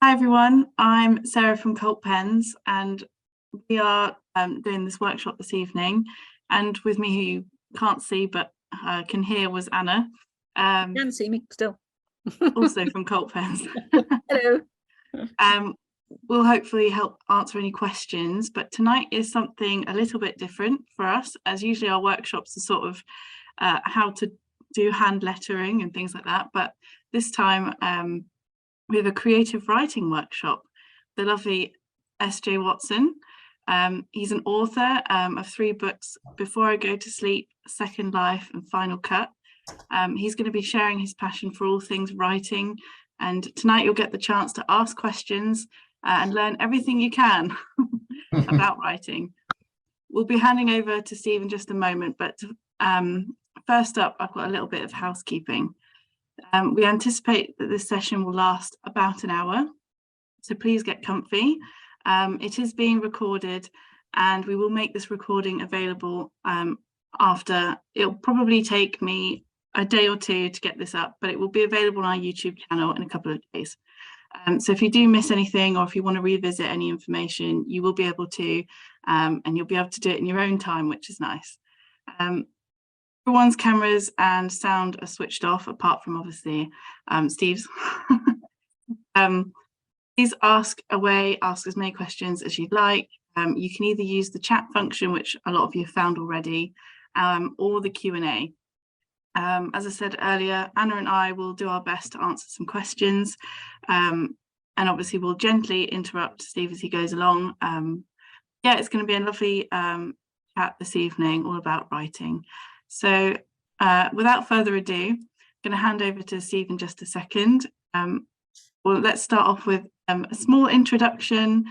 Hi everyone, I'm Sarah from Cult Pens, and we are doing this workshop this evening. And with me, who you can't see but can hear, was Anna, Can see me still. also from Cult Pens. Hello. We'll hopefully help answer any questions, but tonight is something a little bit different for us, as usually our workshops are sort of how to do hand lettering and things like that. But this time, we have a creative writing workshop. The lovely S.J. Watson. He's an author of 3 books, Before I Go to Sleep, Second Life, and Final Cut. He's going to be sharing his passion for all things writing. And tonight you'll get the chance to ask questions and learn everything you can about writing. We'll be handing over to Steve in just a moment, but first up, I've got a little bit of housekeeping. We anticipate that this session will last about an hour, so please get comfy. It is being recorded, and we will make this recording available after. It'll probably take me a day or two to get this up, but it will be available on our YouTube channel in a couple of days. So if you do miss anything, or if you want to revisit any information, you will be able to, and you'll be able to do it in your own time, which is nice. Everyone's cameras and sound are switched off, apart from obviously Steve's. Please ask away, ask as many questions as you'd like. You can either use the chat function, which a lot of you have found already, or the Q&A. As I said earlier, Anna and I will do our best to answer some questions, and obviously we'll gently interrupt Steve as he goes along. Yeah, it's going to be a lovely chat this evening, all about writing. So without further ado, I'm going to hand over to Steve in just a second. Well, let's start off with a small introduction.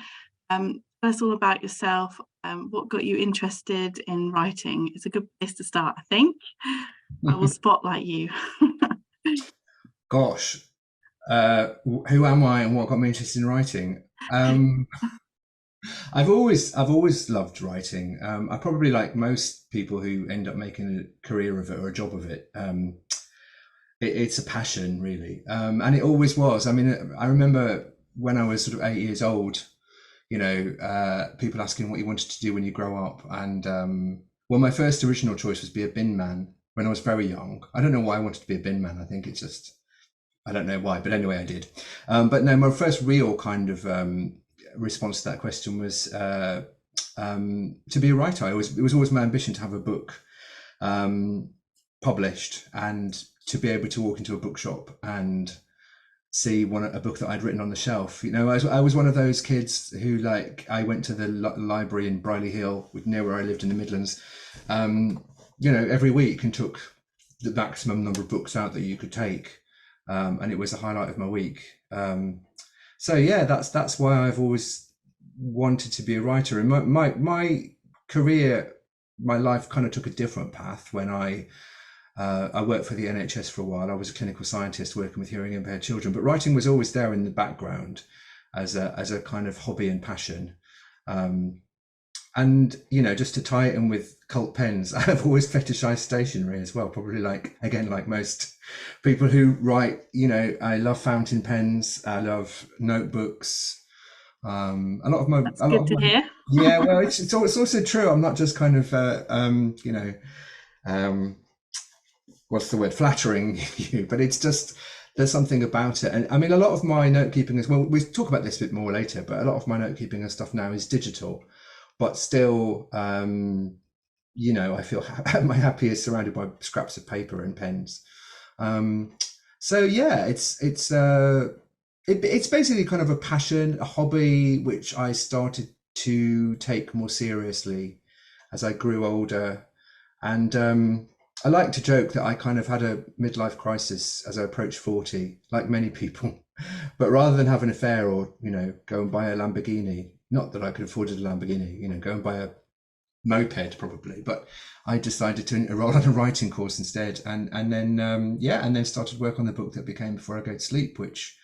Tell us all about yourself. What got you interested in writing? It's a good place to start, I think. I will spotlight you. Gosh, who am I and what got me interested in writing? I've always loved writing. I probably, like most people who end up making a career of it or a job of it, it's a passion really, and it always was. I mean, I remember when I was sort of 8 years old, people asking what you wanted to do when you grow up, and well, my first original choice was be a bin man when I was very young. I don't know why I wanted to be a bin man. I think it's just, I don't know why, but anyway, I did. But no, my first real kind of response to that question was to be a writer. It was always my ambition to have a book published, and to be able to walk into a bookshop and see a book that I'd written on the shelf. I was one of those kids who, like, I went to the library in Brierley Hill, near where I lived in the Midlands, every week, and took the maximum number of books out that you could take, and it was the highlight of my week. So yeah, that's why I've always wanted to be a writer. And my career, my life kind of took a different path when I worked for the NHS for a while. I was a clinical scientist working with hearing impaired children, but writing was always there in the background as a kind of hobby and passion. And just to tie it in with Cult Pens, I've always fetishized stationery as well, probably like most people who write. I love fountain pens, I love notebooks. That's good to hear. Yeah, well, it's also true. I'm not just kind of what's the word, flattering you, but it's just, there's something about it. And I mean, a lot of my note keeping as well, we'll talk about this a bit more later, but a lot of my note keeping and stuff now is digital, but still, I feel my happiest surrounded by scraps of paper and pens. So yeah, it's basically kind of a passion, a hobby, which I started to take more seriously as I grew older. And I like to joke that I kind of had a midlife crisis as I approached 40, like many people. But rather than have an affair or, go and buy a Lamborghini, not that I could afford a Lamborghini, go and buy a moped probably, but I decided to enroll on a writing course instead, and then started work on the book that became Before I Go to Sleep, which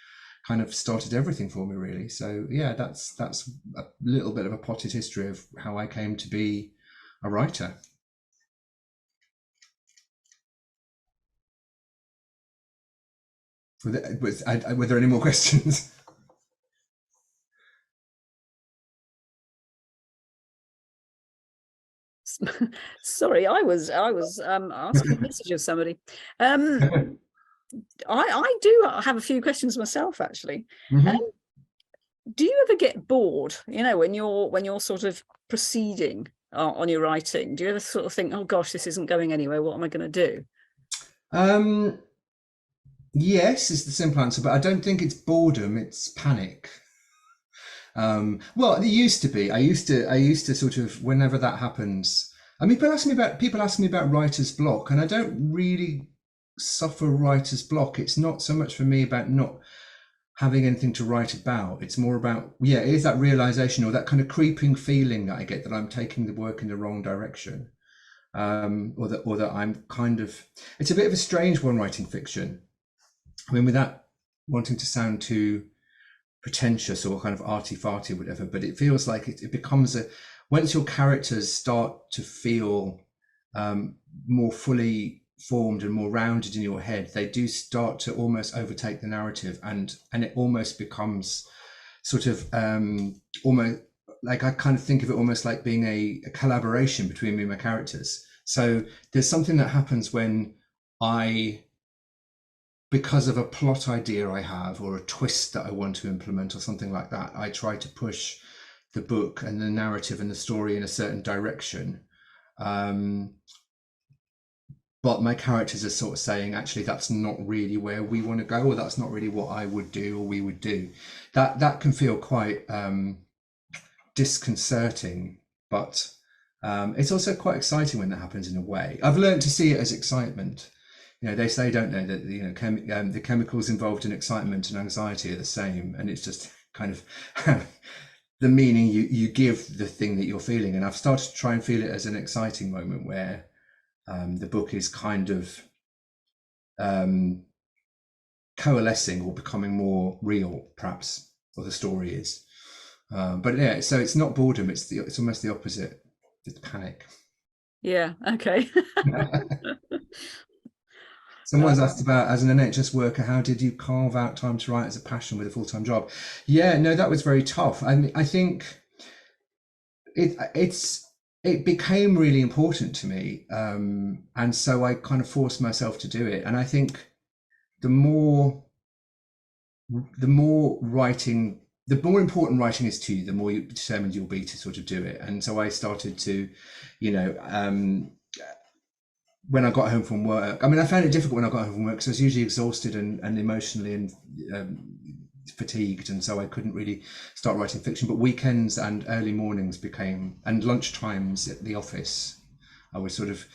kind of started everything for me really. So yeah, that's a little bit of a potted history of how I came to be a writer. Were there any more questions? Sorry, I was asking a message of somebody. I do have a few questions myself, actually. Do you ever get bored? You know, when you're sort of proceeding on your writing, do you ever sort of think, oh gosh, this isn't going anywhere, what am I going to do? Yes is the simple answer, but I don't think it's boredom, it's panic. Well, it used to be. I used to sort of, whenever that happens, I mean, people ask me about writer's block, and I don't really suffer writer's block. It's not so much for me about not having anything to write about. It's more about, it is that realization or that kind of creeping feeling that I get that I'm taking the work in the wrong direction. Or that I'm kind of, it's a bit of a strange one writing fiction. I mean, without wanting to sound too pretentious or kind of arty-farty or whatever, but it feels like it becomes once your characters start to feel more fully formed and more rounded in your head, they do start to almost overtake the narrative, and it almost becomes sort of almost like, I kind of think of it almost like being a collaboration between me and my characters. So there's something that happens when because of a plot idea I have, or a twist that I want to implement or something like that, I try to push the book and the narrative and the story in a certain direction. But my characters are sort of saying, actually, that's not really where we want to go, or that's not really what I would do or we would do. That can feel quite disconcerting, but it's also quite exciting when that happens in a way. I've learned to see it as excitement. You know, they say, don't they, that the chemicals involved in excitement and anxiety are the same, and it's just kind of the meaning you give the thing that you're feeling. And I've started to try and feel it as an exciting moment where the book is kind of coalescing or becoming more real, perhaps, or the story is. But yeah, so it's not boredom; it's almost the opposite. It's panic. Yeah. Okay. Someone's asked about, as an NHS worker, how did you carve out time to write as a passion with a full-time job? Yeah, no, that was very tough. I mean, I think it became really important to me, and so I kind of forced myself to do it. And I think the more important writing is to you, the more determined you'll be to sort of do it. And so I started to, when I got home from work, I mean, I found it difficult when I got home from work because I was usually exhausted and emotionally and fatigued, and so I couldn't really start writing fiction. But weekends and early mornings and lunch times at the office, I would sort of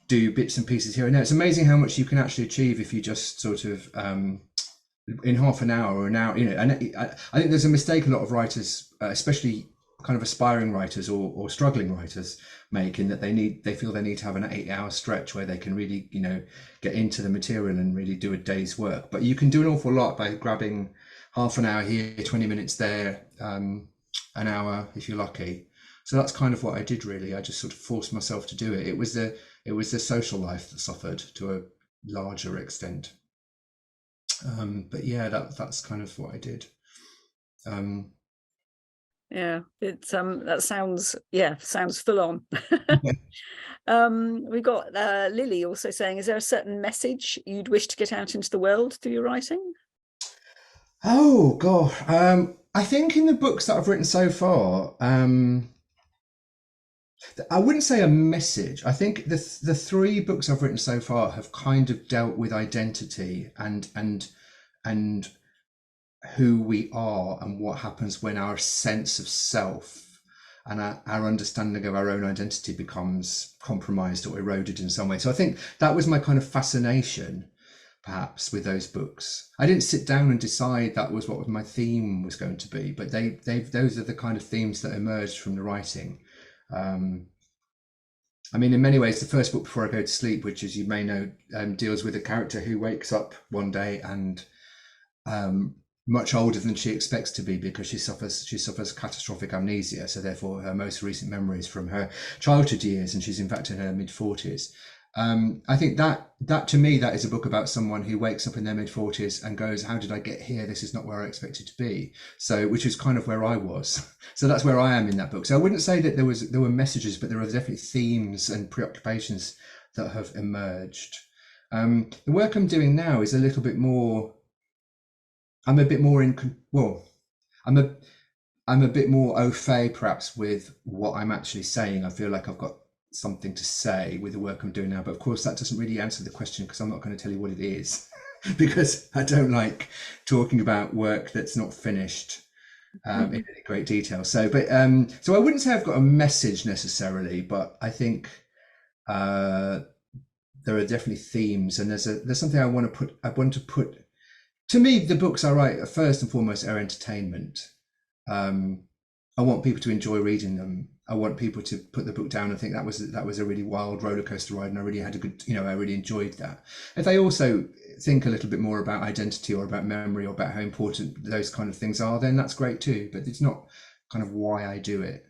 do bits and pieces here and there. It's amazing how much you can actually achieve if you just sort of in half an hour or an hour. And I think there's a mistake a lot of writers, especially kind of aspiring writers or struggling writers, make, in that they feel they need to have an 8-hour stretch where they can really get into the material and really do a day's work. But you can do an awful lot by grabbing half an hour here, 20 minutes there, an hour if you're lucky. So that's kind of what I did, really. I just sort of forced myself to do it. It was the social life that suffered to a larger extent. But yeah, that's kind of what I did. Yeah, it's that sounds full on. We got Lily also saying, is there a certain message you'd wish to get out into the world through your writing? Oh God, I think in the books that I've written so far, I wouldn't say a message. I think the 3 books I've written so far have kind of dealt with identity and who we are and what happens when our sense of self and our understanding of our own identity becomes compromised or eroded in some way. So I think that was my kind of fascination, perhaps, with those books. I didn't sit down and decide that was what my theme was going to be, but those are the kind of themes that emerged from the writing. I mean, in many ways, the first book, Before I Go to Sleep, which, as you may know, deals with a character who wakes up one day and much older than she expects to be because she suffers catastrophic amnesia. So therefore, her most recent memories from her childhood years, and she's in fact in her mid-40s. I think that to me, that is a book about someone who wakes up in their mid-40s and goes, how did I get here? This is not where I expected to be. So, which is kind of where I was. So that's where I am in that book. So I wouldn't say that there were messages, but there are definitely themes and preoccupations that have emerged. The work I'm doing now is a little bit more, I'm a bit more I'm a bit more au fait perhaps with what I'm actually saying. I feel like I've got something to say with the work I'm doing now, but of course that doesn't really answer the question, because I'm not going to tell you what it is because I don't like talking about work that's not finished in any great detail. So so I wouldn't say I've got a message necessarily, but I think there are definitely themes, and there's something I want to put. To me, the books I write first and foremost are entertainment. I want people to enjoy reading them. I want people to put the book down and think that was a really wild roller coaster ride, and I really had a good, I really enjoyed that. If they also think a little bit more about identity or about memory or about how important those kind of things are, then that's great too. But it's not kind of why I do it.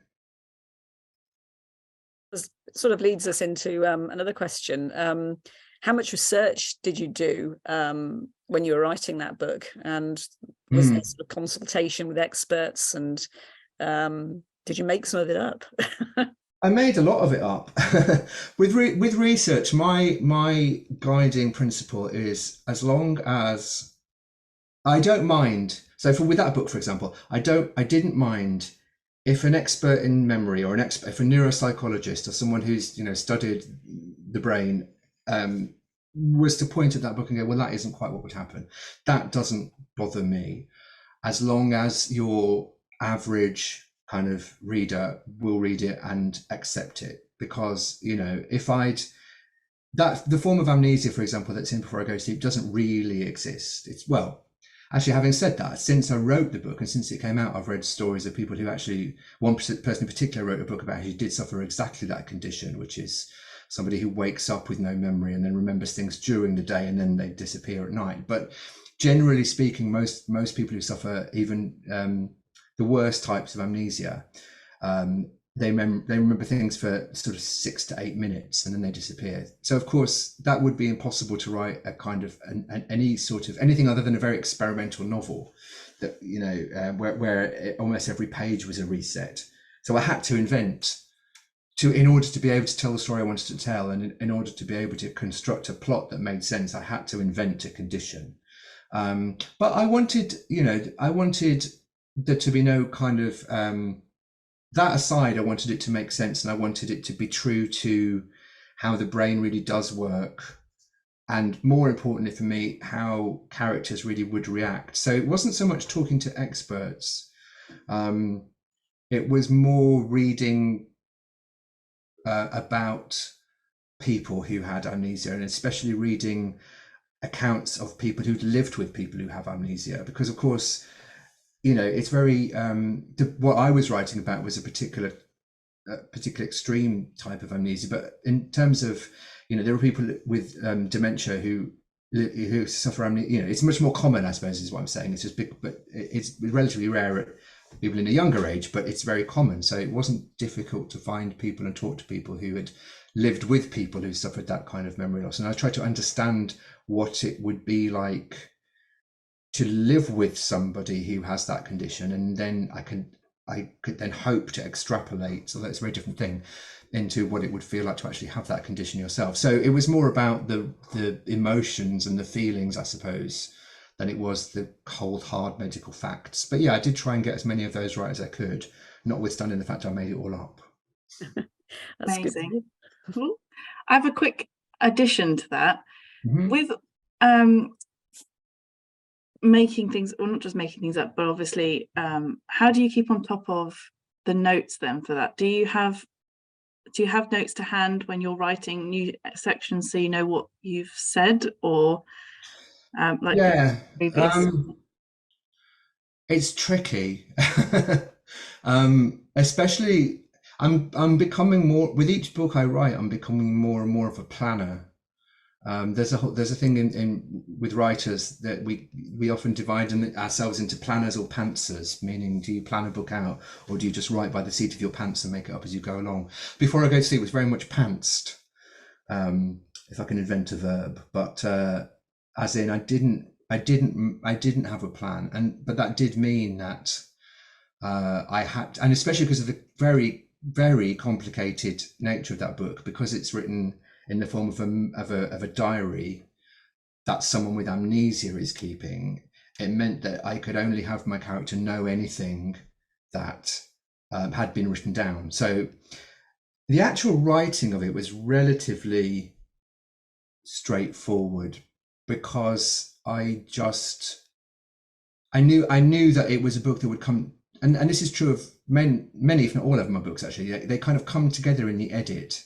This sort of leads us into another question. How much research did you do when you were writing that book? And was there sort of consultation with experts? And did you make some of it up? I made a lot of it up. With research, my guiding principle is, as long as I don't mind. So with that book, for example, I didn't mind if an expert in memory or if a neuropsychologist or someone who's studied the brain was to point at that book and go, well, that isn't quite what would happen. That doesn't bother me, as long as your average kind of reader will read it and accept it. Because the form of amnesia, for example, that's in Before I Go to Sleep doesn't really exist. Actually, having said that, since I wrote the book and since it came out, I've read stories of people who actually, one person in particular wrote a book about who did suffer exactly that condition, which is somebody who wakes up with no memory and then remembers things during the day and then they disappear at night. But generally speaking, most people who suffer even the worst types of amnesia, they remember things for sort of 6 to 8 minutes and then they disappear. So of course that would be impossible to write a kind of anything other than a very experimental novel that where almost every page was a reset. So I had to invent in order to be able to tell the story I wanted to tell, and in order to be able to construct a plot that made sense, I had to invent a condition. But I wanted there to be no kind of that aside. I wanted it to make sense, and I wanted it to be true to how the brain really does work, and more importantly for me, how characters really would react. So it wasn't so much talking to experts, it was more reading about people who had amnesia, and especially reading accounts of people who'd lived with people who have amnesia, because of course it's very what I was writing about was a particular extreme type of amnesia, but in terms of there are people with dementia who suffer amnesia. It's much more common, I suppose, is what I'm saying. It's just big, but it's relatively rare at people in a younger age, but it's very common. So it wasn't difficult to find people and talk to people who had lived with people who suffered that kind of memory loss, and I tried to understand what it would be like to live with somebody who has that condition, and then I could then hope to extrapolate, so that's a very different thing, into what it would feel like to actually have that condition yourself. So it was more about the emotions and the feelings, I suppose, than it was the cold hard medical facts. But yeah, I did try and get as many of those right as I could, notwithstanding the fact I made it all up. That's amazing. Good. I have a quick addition to that. With making things, or not just making things up, but obviously how do you keep on top of the notes then for that? Do you have notes to hand when you're writing new sections, so you know what you've said, or it's tricky. Especially I'm becoming more, with each book I write, I'm becoming more and more of a planner. There's a thing with writers that we often divide ourselves into planners or pantsers, meaning, do you plan a book out, or do you just write by the seat of your pants and make it up as you go along? Before I Go to Sleep was very much pantsed. if I can invent a verb, but as in I didn't have a plan, but that did mean that I had, and especially because of the very, very complicated nature of that book, because it's written in the form of a diary that someone with amnesia is keeping. It meant that I could only have my character know anything that had been written down. So the actual writing of it was relatively straightforward, because I knew that it was a book that would come, and this is true of many, if not all of my books actually. They kind of come together in the edit.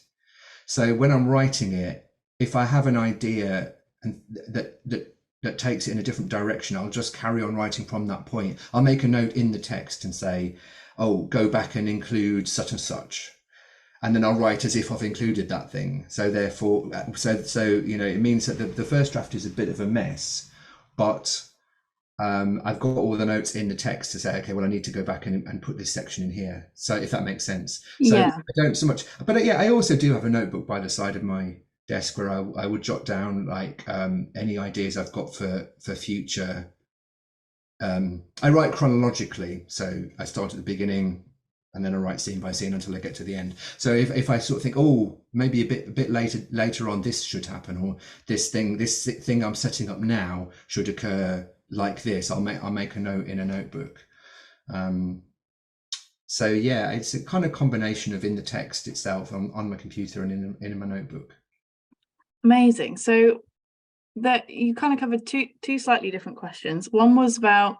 So when I'm writing it, if I have an idea and that takes it in a different direction, I'll just carry on writing from that point. I'll make a note in the text and say, oh, go back and include such and such. And then I'll write as if I've included that thing. So therefore, so you know, it means that the first draft is a bit of a mess, but I've got all the notes in the text to say, okay, well, I need to go back and put this section in here. So if that makes sense. So Yeah. I don't so much, but yeah, I also do have a notebook by the side of my desk where I would jot down like any ideas I've got for future. I write chronologically, so I start at the beginning and then I write scene by scene until I get to the end. So if I sort of think, oh, maybe a bit later on this should happen, or this thing I'm setting up now should occur like this, I'll make a note in a notebook. So yeah, it's a kind of combination of in the text itself on my computer and in my notebook. Amazing. So that you kind of covered two slightly different questions. One was about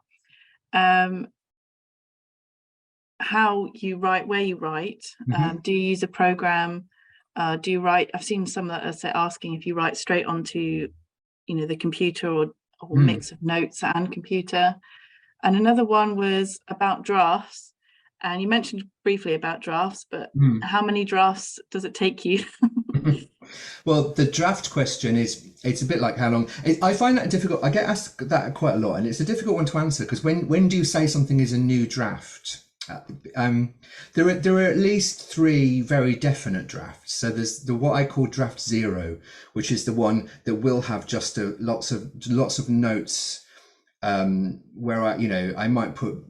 how you write, where you write. Do you use a program? Do you write? I've seen some that are asking if you write straight onto, you know, the computer or mix of notes and computer. And another one was about drafts. And you mentioned briefly about drafts, but how many drafts does it take you? Well, the draft question it's a bit like how long. I find that difficult. I get asked that quite a lot, and it's a difficult one to answer, because when do you say something is a new draft? There are at least 3 very definite drafts. So there's what I call draft 0, which is the one that will have just lots of notes, where I might put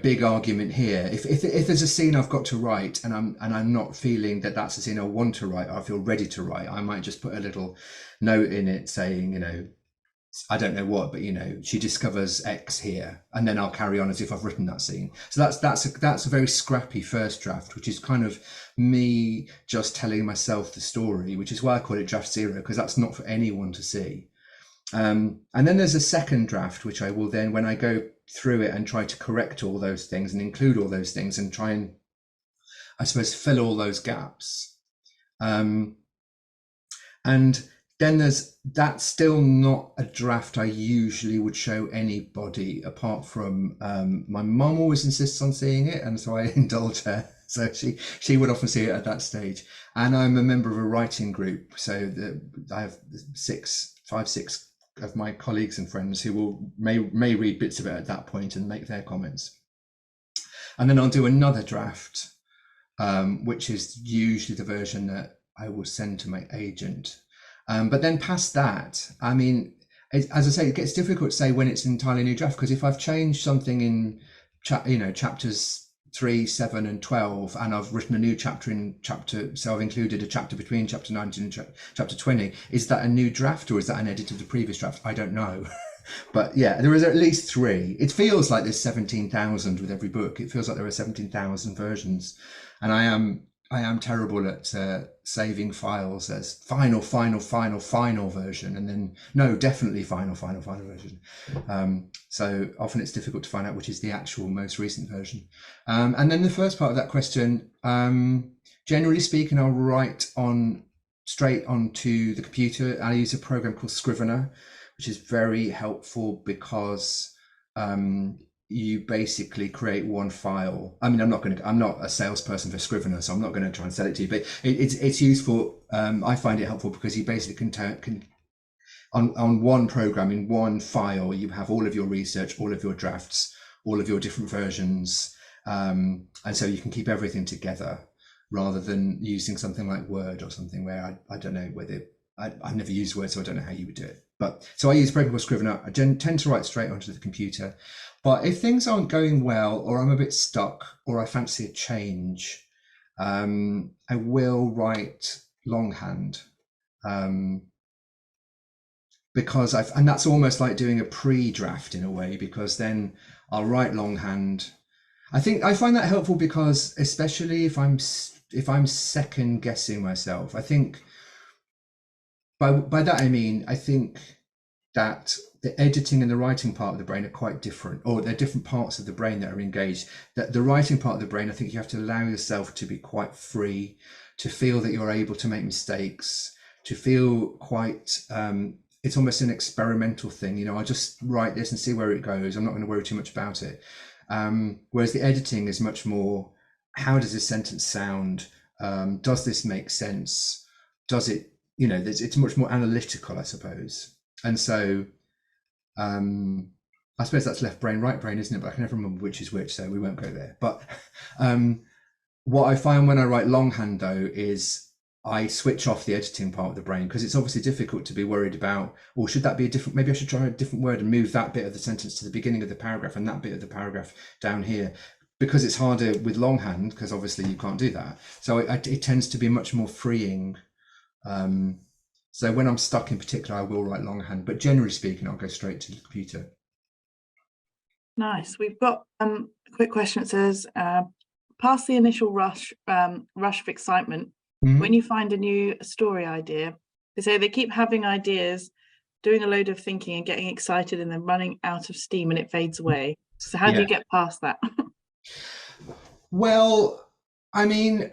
big argument here. If there's a scene I've got to write and I'm not feeling that that's a scene I want to write, or I feel ready to write, I might just put a little note in it saying, I don't know what, but she discovers X here, and then I'll carry on as if I've written that scene. So that's a very scrappy first draft, which is kind of me just telling myself the story, which is why I call it draft 0, because that's not for anyone to see. And then there's a second draft, which I will then, when I go through it and try to correct all those things and include all those things and try and, I suppose, fill all those gaps. And then that's still not a draft I usually would show anybody, apart from my mum always insists on seeing it, and so I indulge her. So she would often see it at that stage. And I'm a member of a writing group, so I have 5, 6 of my colleagues and friends who may read bits of it at that point and make their comments. And then I'll do another draft, which is usually the version that I will send to my agent. But then past that, I mean, as I say, it gets difficult to say when it's an entirely new draft, because if I've changed something in chapters 3, 7 and 12, and I've written a new chapter so I've included a chapter between chapter 19 and chapter 20, is that a new draft, or is that an edit of the previous draft? I don't know. But yeah, there is at least 3. It feels like there's 17,000 with every book. It feels like there are 17,000 versions, and I am terrible at saving files as final version, and then no, definitely final version. So often it's difficult to find out which is the actual most recent version. And then the first part of that question, generally speaking, I'll write straight onto the computer. I use a program called Scrivener, which is very helpful because you basically create one file. I mean, I'm not a salesperson for Scrivener, so I'm not going to try and sell it to you, but it's useful. I find it helpful because you basically can on one program, in one file, you have all of your research, all of your drafts, all of your different versions, and so you can keep everything together. rather than using something like Word or something where I don't know whether I've never used Word, so I don't know how you would do it. But so I use a program called Scrivener. I tend to write straight onto the computer. But if things aren't going well, or I'm a bit stuck, or I fancy a change, I will write longhand. Because and that's almost like doing a pre-draft in a way, because then I'll write longhand. I think I find that helpful because, especially if I'm second guessing myself, I think by that I mean, I think that the editing and the writing part of the brain are quite different, or they're different parts of the brain that are engaged. That the writing part of the brain, I think you have to allow yourself to be quite free, to feel that you're able to make mistakes, to feel quite, it's almost an experimental thing. You know, I'll just write this and see where it goes. I'm not going to worry too much about it. Whereas the editing is much more, how does this sentence sound? Does this make sense? Does it, you know, it's much more analytical, I suppose. And so I suppose that's left brain, right brain, isn't it? But I can never remember which is which, so we won't go there. But what I find when I write longhand, though, is I switch off the editing part of the brain, because it's obviously difficult to be worried about, or should that be a different, maybe I should try a different word and move that bit of the sentence to the beginning of the paragraph and that bit of the paragraph down here, because it's harder with longhand, because obviously you can't do that. So it tends to be much more freeing. So when I'm stuck in particular, I will write longhand, but generally speaking, I'll go straight to the computer. Nice. We've got a quick question. It says, past the initial rush of excitement, when you find a new story idea, they say they keep having ideas, doing a load of thinking and getting excited, and then running out of steam and it fades away. So how do you get past that? Well, I mean,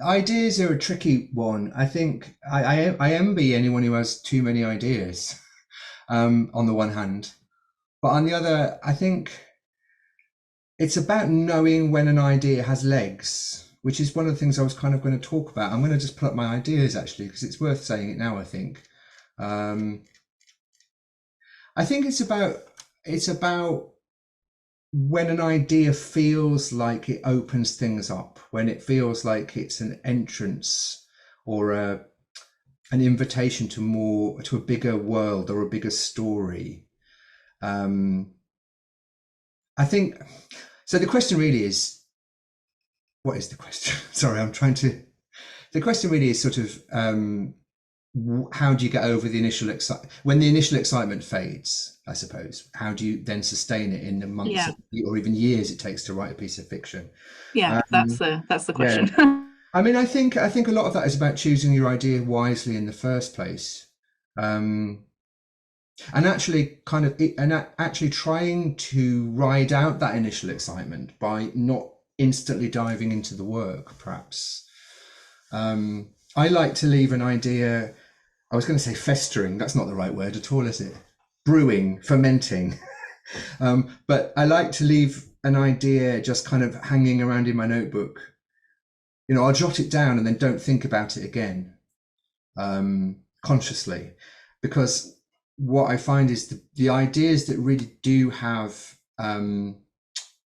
ideas are a tricky one. I think I envy anyone who has too many ideas, on the one hand. But on the other, I think it's about knowing when an idea has legs, which is one of the things I was kind of going to talk about. I'm going to just put up my ideas, actually, because it's worth saying it now, I think. I think it's about when an idea feels like it opens things up, when it feels like it's an entrance or an invitation to a bigger world or a bigger story. I think, so the question really is, what is the question? Sorry, the question really is sort of, how do you get over the initial when the initial excitement fades, I suppose? How do you then sustain it in the months or even years it takes to write a piece of fiction? Yeah, that's the question. Yeah. I mean, I think a lot of that is about choosing your idea wisely in the first place, and actually trying to ride out that initial excitement by not instantly diving into the work, perhaps. I like to leave an idea, I was going to say festering, that's not the right word at all, is it? Brewing, fermenting. But I like to leave an idea just kind of hanging around in my notebook. You know, I'll jot it down and then don't think about it again, consciously, because what I find is the ideas that really do have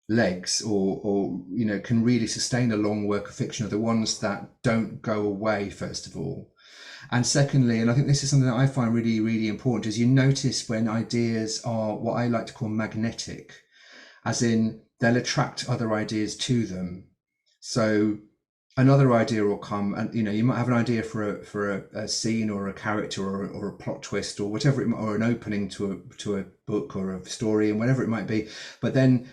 legs or you know, can really sustain a long work of fiction are the ones that don't go away, first of all. And secondly, and I think this is something that I find really, really important, is you notice when ideas are what I like to call magnetic, as in they'll attract other ideas to them. So another idea will come, and you know, you might have an idea for a scene or a character or a plot twist or whatever it might, or an opening to a book or a story and whatever it might be, but then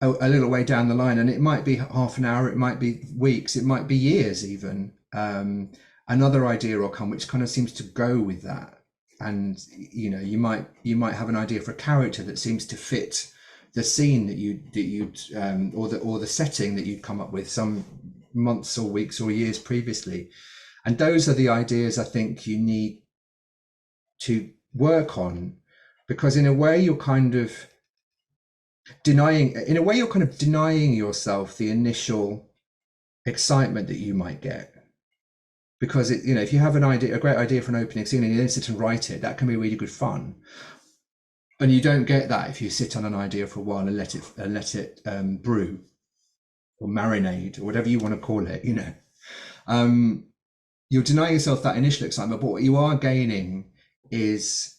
a little way down the line, and it might be half an hour, it might be weeks, it might be years even, another idea will come which kind of seems to go with that. And you know, you might have an idea for a character that seems to fit the scene that you'd or the setting that you'd come up with some months or weeks or years previously. And those are the ideas I think you need to work on, because in a way you're kind of denying yourself the initial excitement that you might get, because you know, if you have a great idea for an opening scene and you then sit and write it, that can be really good fun. And you don't get that if you sit on an idea for a while and let it brew or marinade or whatever you want to call it, you know. You're denying yourself that initial excitement, but what you are gaining is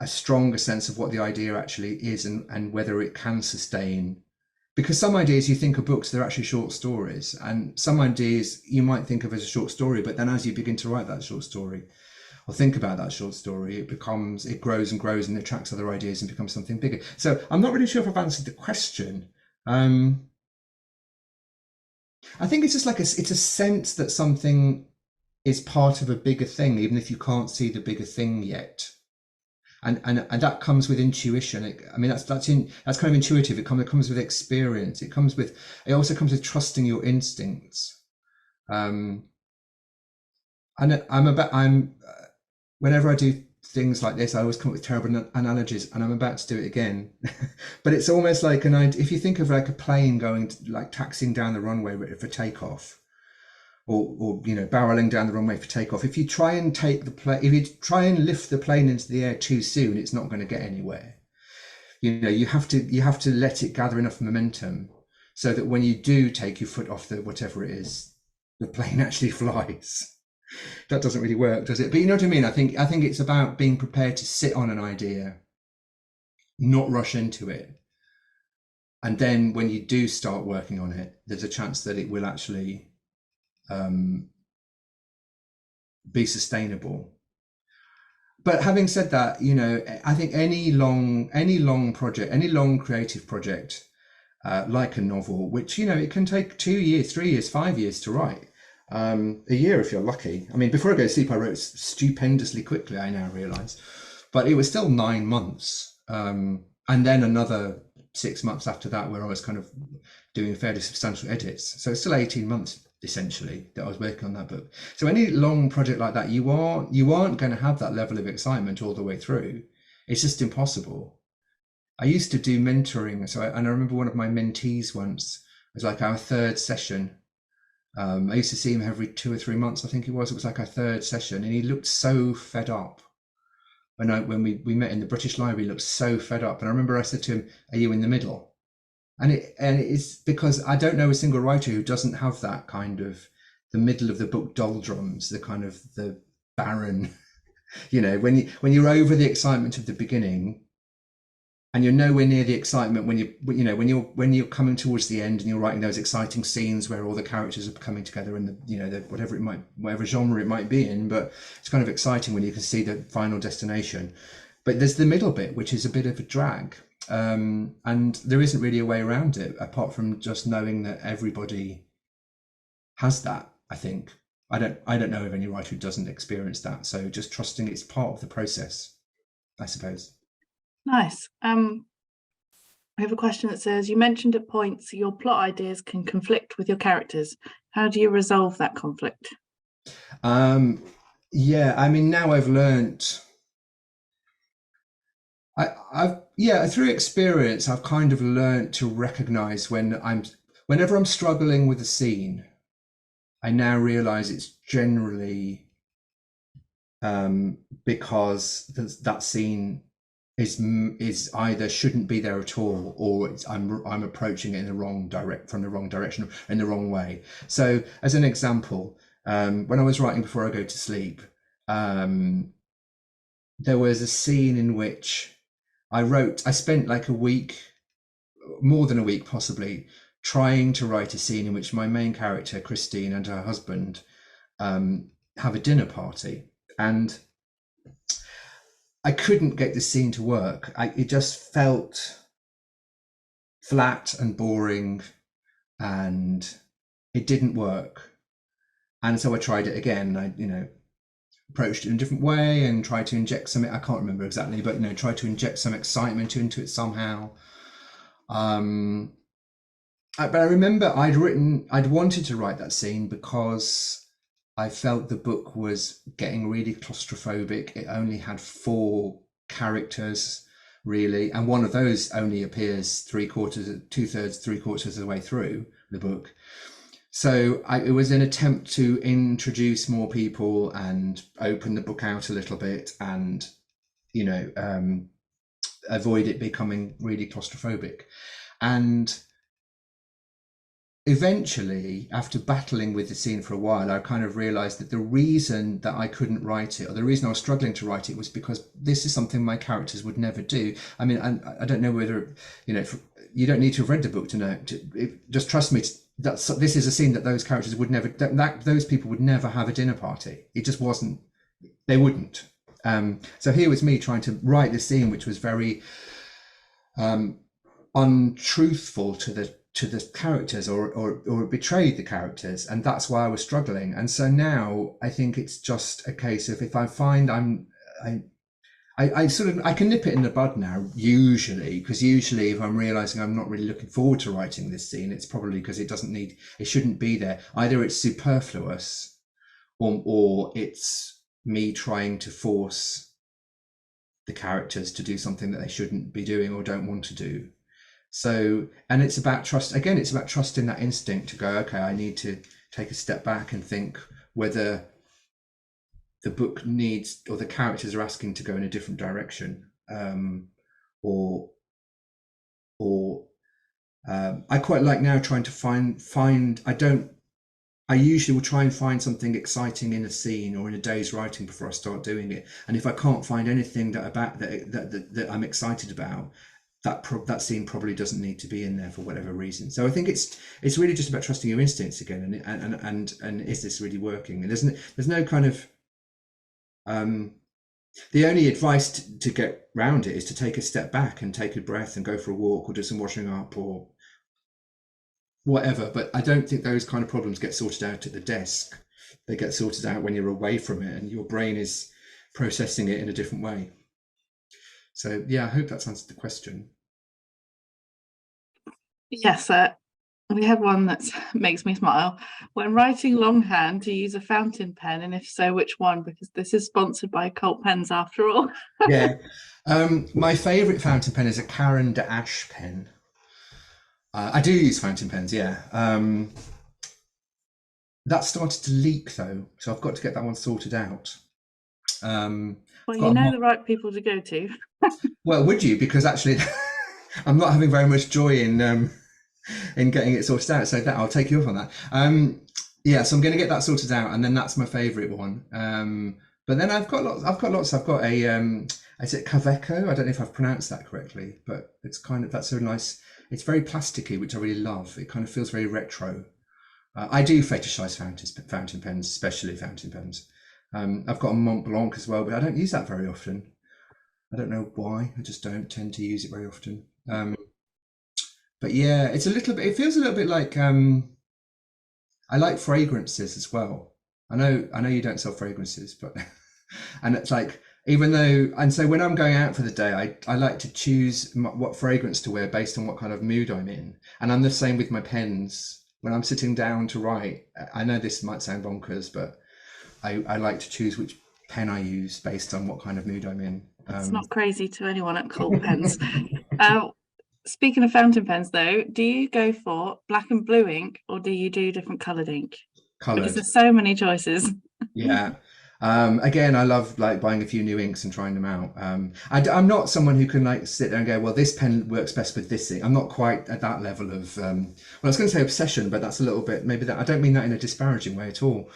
a stronger sense of what the idea actually is, and whether it can sustain. Because some ideas you think are books, they're actually short stories, and some ideas you might think of as a short story, but then as you begin to write that short story or think about that short story, it grows and grows and attracts other ideas and becomes something bigger. So I'm not really sure if I've answered the question. I think it's just like it's a sense that something is part of a bigger thing, even if you can't see the bigger thing yet. And that comes with intuition. I mean, that's kind of intuitive. It comes with experience. It also comes with trusting your instincts. And whenever I do things like this, I always come up with terrible analogies, and I'm about to do it again. But it's almost like if you think of like a plane taxiing down the runway for takeoff, or barreling down the runway for takeoff. If you try and lift the plane into the air too soon, it's not going to get anywhere. You have to let it gather enough momentum so that when you do take your foot off the whatever it is, the plane actually flies. That doesn't really work, does it? But you know what I mean? I think it's about being prepared to sit on an idea, not rush into it. And then when you do start working on it, there's a chance that it will actually be sustainable. But having said that, I think any long project, any long creative project, like a novel, which it can take 2 years, 3 years, 5 years to write, a year if you're lucky. I mean, before I go to sleep, I wrote stupendously quickly, I now realize, but it was still 9 months, and then another 6 months after that where I was kind of doing fairly substantial edits. So it's still 18 months essentially that I was working on that book. So any long project like that, you aren't going to have that level of excitement all the way through. It's just impossible. I used to do mentoring, and I remember one of my mentees once, it was like our third session. I used to see him every 2 or 3 months, I think it was like our third session, and he looked so fed up. When we met in the British Library, he looked so fed up, and I remember I said to him, "Are you in the middle?" And it's because I don't know a single writer who doesn't have that kind of the middle of the book doldrums, the kind of the barren, when you're over the excitement of the beginning, and you're nowhere near the excitement when you're coming towards the end and you're writing those exciting scenes where all the characters are coming together in the whatever genre it might be in. But it's kind of exciting when you can see the final destination. But there's the middle bit, which is a bit of a drag. And there isn't really a way around it apart from just knowing that everybody has that. I think I don't know of any writer who doesn't experience that. So just trusting it's part of the process, I suppose. Nice. I have a question that says, you mentioned at points your plot ideas can conflict with your characters. How do you resolve that conflict? Yeah, I mean, now I've learnt. Through experience, I've kind of learned to recognize whenever I'm struggling with a scene, I now realize it's generally because that scene is either shouldn't be there at all, or I'm approaching it from the wrong direction, in the wrong way. So as an example, when I was writing Before I Go to Sleep, there was a scene in which I spent like a week, more than a week possibly, trying to write a scene in which my main character, Christine, and her husband have a dinner party. And I couldn't get the scene to work. It just felt flat and boring, and it didn't work. And so I tried it again. I, approached it in a different way and tried to inject some, I can't remember exactly, but tried to inject some excitement into it somehow. But I remember I'd wanted to write that scene because I felt the book was getting really claustrophobic. It only had 4 characters really, and one of those only appears 2/3, 3/4 of the way through the book. So it was an attempt to introduce more people and open the book out a little bit, and avoid it becoming really claustrophobic. And eventually, after battling with the scene for a while, I kind of realized that the reason that I couldn't write it, or the reason I was struggling to write it, was because this is something my characters would never do. I mean, I don't know whether, you don't need to have read the book to know. Just trust me, this is a scene that those characters would never, those people would never have a dinner party. It just wasn't, they wouldn't. So here was me trying to write this scene, which was very untruthful to the characters, or betrayed the characters, and that's why I was struggling. And so now I think it's just a case of, if I find I can nip it in the bud now, usually, because usually if I'm realizing I'm not really looking forward to writing this scene, it's probably because it shouldn't be there. Either it's superfluous, or it's me trying to force the characters to do something that they shouldn't be doing or don't want to do. So, and it's about trust. Again, it's about trusting that instinct to go, okay, I need to take a step back and think whether the book needs, or the characters are asking to go in a different direction, or I quite like now trying to find. I usually will try and find something exciting in a scene or in a day's writing before I start doing it. And if I can't find anything that I'm excited about, that scene probably doesn't need to be in there for whatever reason. So I think it's really just about trusting your instincts again, and is this really working? And there's no kind of the only advice to get round it is to take a step back and take a breath and go for a walk or do some washing up or whatever. But I don't think those kind of problems get sorted out at the desk. They get sorted out when you're away from it and your brain is processing it in a different way. So yeah, I hope that's answered the question. Yes, we have one that makes me smile. When writing longhand, do you use a fountain pen, and if so, which one? Because this is sponsored by Cult Pens after all. Yeah, my favourite fountain pen is a Caran d'Ache pen. I do use fountain pens, yeah. That started to leak though, so I've got to get that one sorted out. Well, you know the right people to go to. Well, would you? Because actually, I'm not having very much joy in getting it sorted out. So that I'll take you up on that. Yeah, so I'm going to get that sorted out, and then that's my favourite one. But then I've got lots. I've got a is it Kaveco? I don't know if I've pronounced that correctly, but it's kind of, that's so nice. It's very plasticky, which I really love. It kind of feels very retro. I do fetishize fountain pens, especially fountain pens. I've got a Mont Blanc as well, but I don't use that very often. I don't know why. I just don't tend to use it very often. But yeah, it's a little bit. It feels a little bit like. I like fragrances as well. I know you don't sell fragrances, but and it's like, even though, and so when I'm going out for the day, I like to choose what fragrance to wear based on what kind of mood I'm in. And I'm the same with my pens. When I'm sitting down to write, I know this might sound bonkers, but I like to choose which pen I use based on what kind of mood I'm in. It's not crazy to anyone at Cult Pens. Speaking of fountain pens though, do you go for black and blue ink, or do you do different coloured ink? Coloured. Because there's so many choices. Yeah. Again, I love like buying a few new inks and trying them out. I'm not someone who can like sit there and go, well, this pen works best with this ink. I'm not quite at that level of, well, I was going to say obsession, but that's a little bit, maybe that, I don't mean that in a disparaging way at all.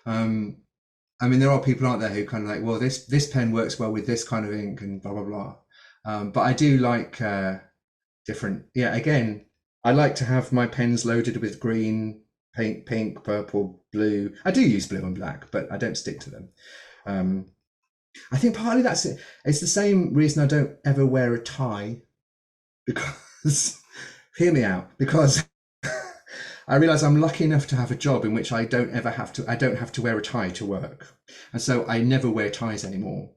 I mean, there are people out there who kind of like, well, this pen works well with this kind of ink and blah, blah, blah. But I do like different, yeah, again, I like to have my pens loaded with green, pink, purple, blue. I do use blue and black, but I don't stick to them. I think partly that's it. It's the same reason I don't ever wear a tie, because hear me out, because I realize I'm lucky enough to have a job in which I don't have to wear a tie to work, and so I never wear ties anymore.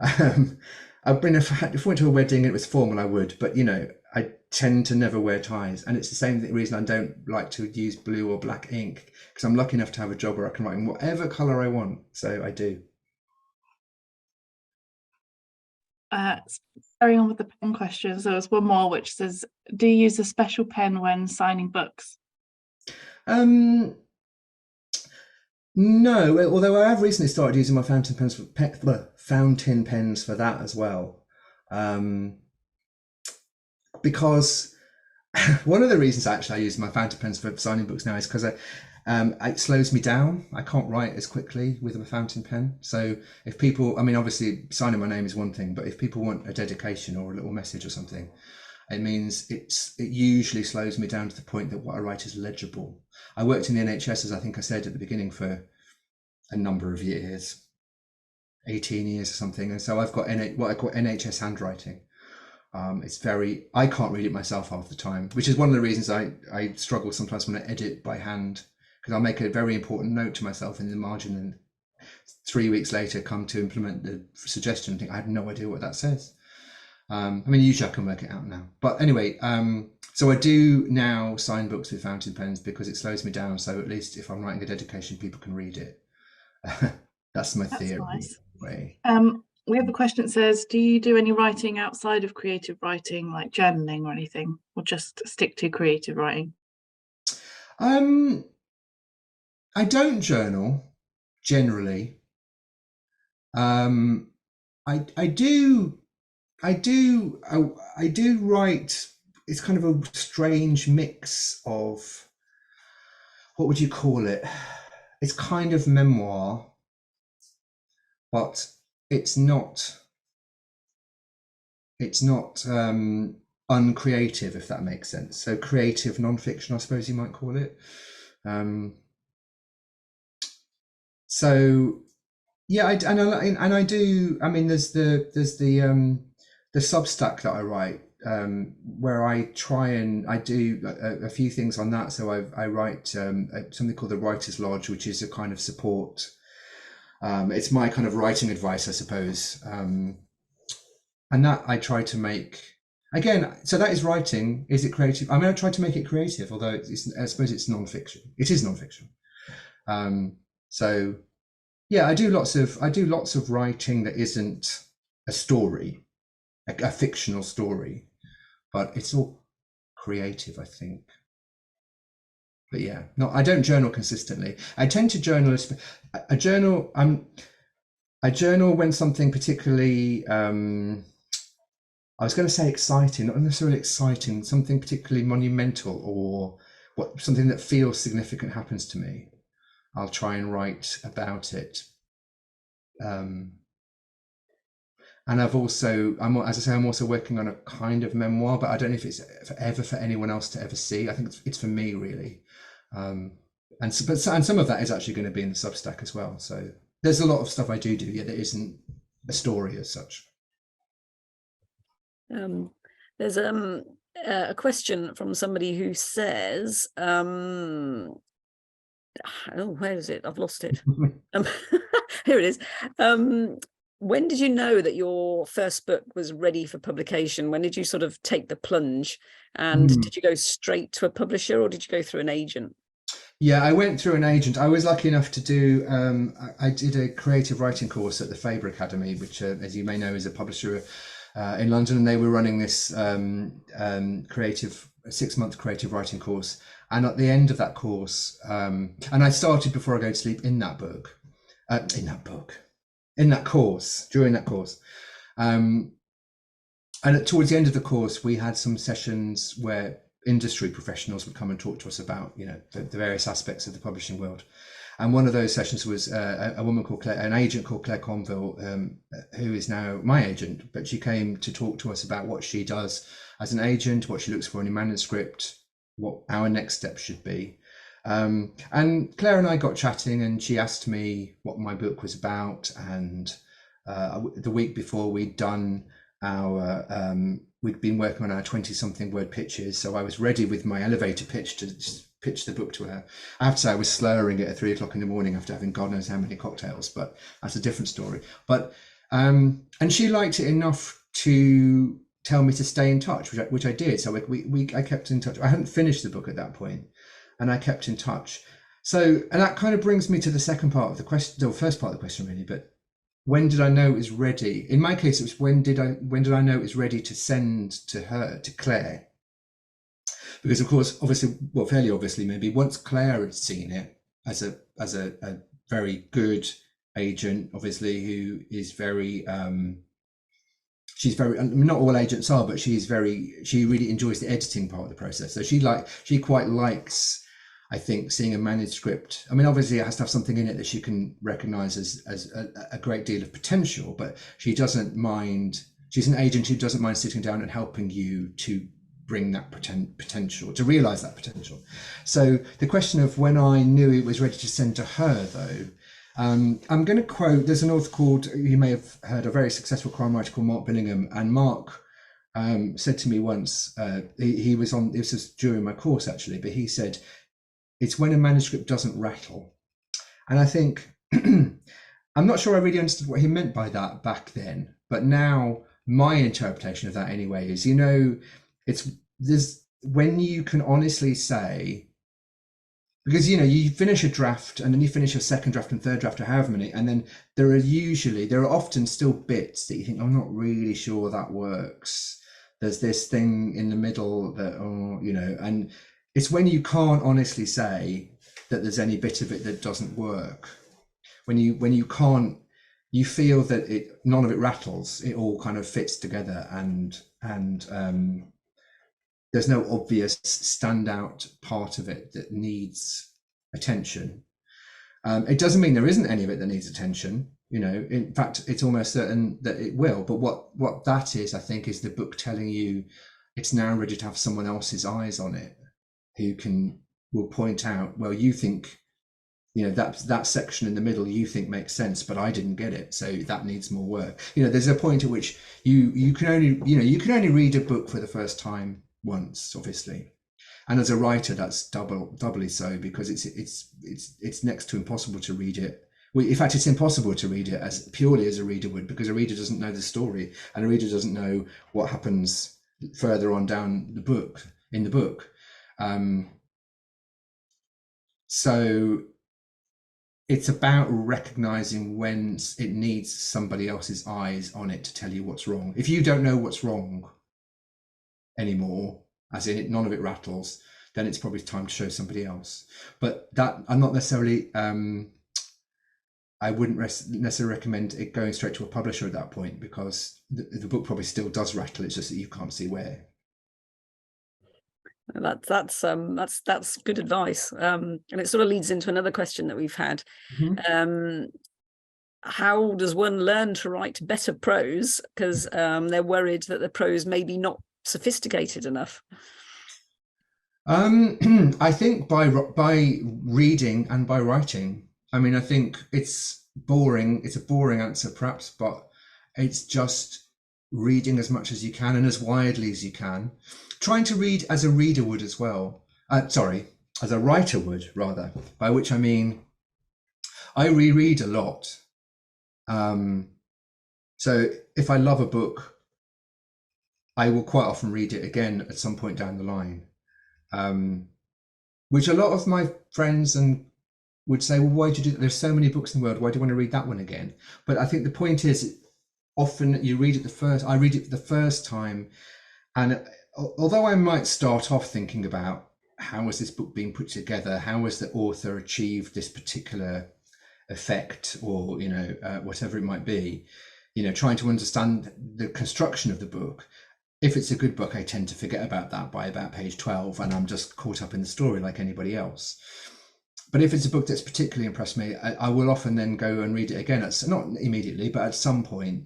If I went to a wedding and it was formal, I would, but I tend to never wear ties, and it's the same reason I don't like to use blue or black ink, because I'm lucky enough to have a job where I can write in whatever colour I want, so I do. Carrying on with the pen questions, there was one more which says, do you use a special pen when signing books? No, although I have recently started using my fountain pens for that as well, because One of the reasons actually I use my fountain pens for signing books now is because it slows me down. I can't write as quickly with a fountain pen. So if people, I mean, obviously signing my name is one thing, but if people want a dedication or a little message or something, it means it usually slows me down to the point that what I write is legible. I worked in the NHS, as I think I said at the beginning, for a number of years, 18 years or something. And so I've got what I call NHS handwriting. It's I can't read it myself half the time, which is one of the reasons I struggle sometimes when I edit by hand, because I'll make a very important note to myself in the margin and 3 weeks later come to implement the suggestion and think I have no idea what that says. I mean, usually I can work it out now. But anyway, so I do now sign books with fountain pens because it slows me down. So at least if I'm writing a dedication, people can read it. That's my theory. Nice. Way. We have a question that says, do you do any writing outside of creative writing, like journaling or anything, or just stick to creative writing? I don't journal generally. I do write. It's kind of a strange mix of, what would you call it? It's kind of memoir, but it's not uncreative, if that makes sense. So creative nonfiction, I suppose you might call it. So yeah, I do. I mean, there's the Substack that I write, where I try and I do a few things on that. So I write something called the Writer's Lodge, which is a kind of support. It's my kind of writing advice, I suppose. And that I try to make, again, so that is writing. Is it creative? I mean, I try to make it creative, although I suppose it's nonfiction. It is nonfiction. So yeah, I do lots of writing that isn't a story, a fictional story, but it's all creative, I think. But yeah, no, I don't journal consistently. I tend to journal. I journal when something particularly, I was going to say exciting, not necessarily exciting, something particularly monumental or something that feels significant happens to me. I'll try and write about it. And I've also, as I say, I'm also working on a kind of memoir, but I don't know if it's ever for anyone else to ever see. I think it's for me, really. And some of that is actually going to be in the Substack as well. So there's a lot of stuff I do that isn't a story as such. There's a question from somebody who says, oh, where is it? I've lost it. Here it is. When did you know that your first book was ready for publication? When did you sort of take the plunge? And did you go straight to a publisher or did you go through an agent? Yeah, I went through an agent. I was lucky enough to do, I did a creative writing course at the Faber Academy, which, as you may know, is a publisher in London. And they were running this 6-month creative writing course. And at the end of that course, and I started before I go to sleep in that course, during that course. And towards the end of the course, we had some sessions where industry professionals would come and talk to us about, the various aspects of the publishing world. And one of those sessions was a woman called Claire, an agent called Claire Conville, who is now my agent, but she came to talk to us about what she does as an agent, what she looks for in a manuscript, what our next step should be. And Claire and I got chatting and she asked me what my book was about. And the week before we'd done we'd been working on our 20-something word pitches. So I was ready with my elevator pitch to pitch the book to her. I have to say I was slurring it at 3 o'clock in the morning after having God knows how many cocktails, but that's a different story. But, and she liked it enough to tell me to stay in touch, which I did. So I kept in touch. I hadn't finished the book at that point, and I kept in touch. So, and that kind of brings me to the second part of the question, the first part of the question really, but when did I know it was ready? In my case, it was when did I know it was ready to send to her, to Claire? Because of course, obviously, well, fairly obviously, maybe once Claire had seen it as a very good agent, obviously, who is very she's very, I mean, not all agents are, but she really enjoys the editing part of the process. So she quite likes, I think, seeing a manuscript. I mean, obviously it has to have something in it that she can recognize as a great deal of potential, but she doesn't mind. She's an agent who doesn't mind sitting down and helping you to bring that potential, to realize that potential. So the question of when I knew it was ready to send to her, though, I'm going to quote, there's an author called, you may have heard, a very successful crime writer called Mark Billingham, and Mark said to me once, he was on, this was during my course actually, but he said, it's when a manuscript doesn't rattle. And I think, I'm not sure I really understood what he meant by that back then, but now my interpretation of that anyway is, there's when you can honestly say, because you finish a draft and then you finish your second draft and third draft or however many, and then there are often still bits that you think, I'm not really sure that works. There's this thing in the middle that, and it's when you can't honestly say that there's any bit of it that doesn't work. When you can't, you feel that none of it rattles. It all kind of fits together, and there's no obvious standout part of it that needs attention. It doesn't mean there isn't any of it that needs attention. In fact, it's almost certain that it will. But what that is, I think, is the book telling you it's now ready to have someone else's eyes on it, who will point out, well, you think, that section in the middle you think makes sense, but I didn't get it, so that needs more work. There's a point at which you can only read a book for the first time once, obviously, and as a writer that's doubly so, because it's next to impossible to read it. In fact, it's impossible to read it as purely as a reader would, because a reader doesn't know the story, and a reader doesn't know what happens further on down the book, in the book. So it's about recognizing when it needs somebody else's eyes on it to tell you what's wrong. If you don't know what's wrong anymore, as in none of it rattles, then it's probably time to show somebody else. But that, I'm not necessarily, I wouldn't necessarily recommend it going straight to a publisher at that point, because the book probably still does rattle. It's just that you can't see where. That's good advice, and it sort of leads into another question that we've had. How does one learn to write better prose, because they're worried that the prose may be not sophisticated enough? I think by reading and by writing. I mean, I think it's boring. It's a boring answer perhaps, but it's just reading as much as you can and as widely as you can. Trying to read as a reader would as well. As a writer would, rather, by which I mean, I reread a lot. So if I love a book, I will quite often read it again at some point down the line, which a lot of my friends would say, well, why do you do that? There's so many books in the world. Why do you want to read that one again? But I think the point is, often you read it I read it for the first time, and although I might start off thinking about how was this book being put together, how has the author achieved this particular effect, or whatever it might be, trying to understand the construction of the book. If it's a good book, I tend to forget about that by about page 12, and I'm just caught up in the story like anybody else. But if it's a book that's particularly impressed me, I will often then go and read it again, not immediately, but at some point,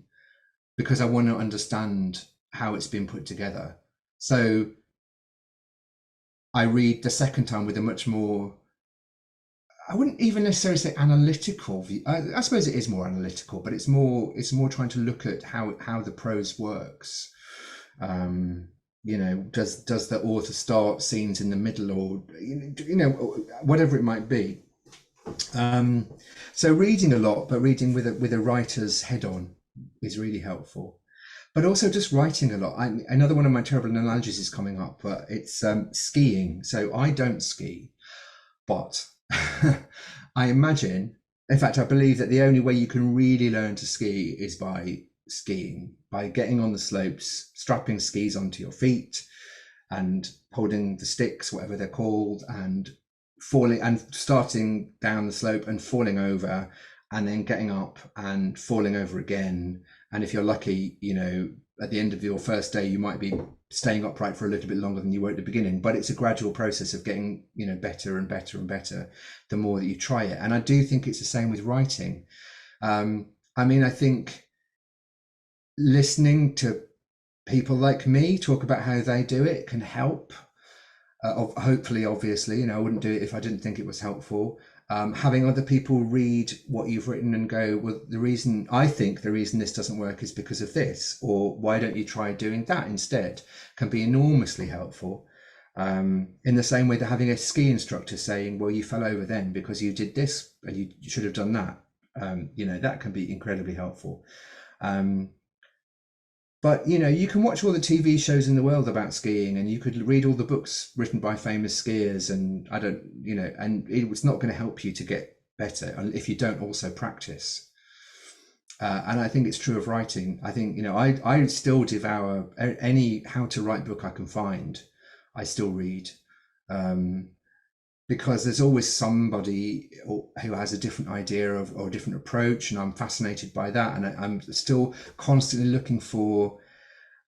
because I want to understand how it's been put together. So I read the second time with a much more, I wouldn't even necessarily say analytical view. I suppose it is more analytical, but it's more trying to look at how the prose works. Does the author start scenes in the middle, or whatever it might be. So reading a lot, but reading with a writer's head on is really helpful. But also just writing a lot. Another one of my terrible analogies is coming up, but it's skiing. So I don't ski, but I imagine, in fact, I believe that the only way you can really learn to ski is by skiing, by getting on the slopes, strapping skis onto your feet and holding the sticks, whatever they're called, and falling and starting down the slope and falling over, and then getting up and falling over again. And if you're lucky, at the end of your first day, you might be staying upright for a little bit longer than you were at the beginning, but it's a gradual process of getting, better and better and better the more that you try it. And I do think it's the same with writing. I think listening to people like me talk about how they do it can help. Hopefully, obviously, I wouldn't do it if I didn't think it was helpful. Having other people read what you've written and go, well, I think the reason this doesn't work is because of this, or why don't you try doing that instead, can be enormously helpful. In the same way that having a ski instructor saying, well, you fell over then because you did this and you should have done that, that can be incredibly helpful. But, you can watch all the TV shows in the world about skiing, and you could read all the books written by famous skiers, and and it's not going to help you to get better if you don't also practice. And I think it's true of writing. I think, I still devour any how to write book I can find. I still read, because there's always somebody who has a different idea or a different approach, and I'm fascinated by that. And I'm still constantly looking for,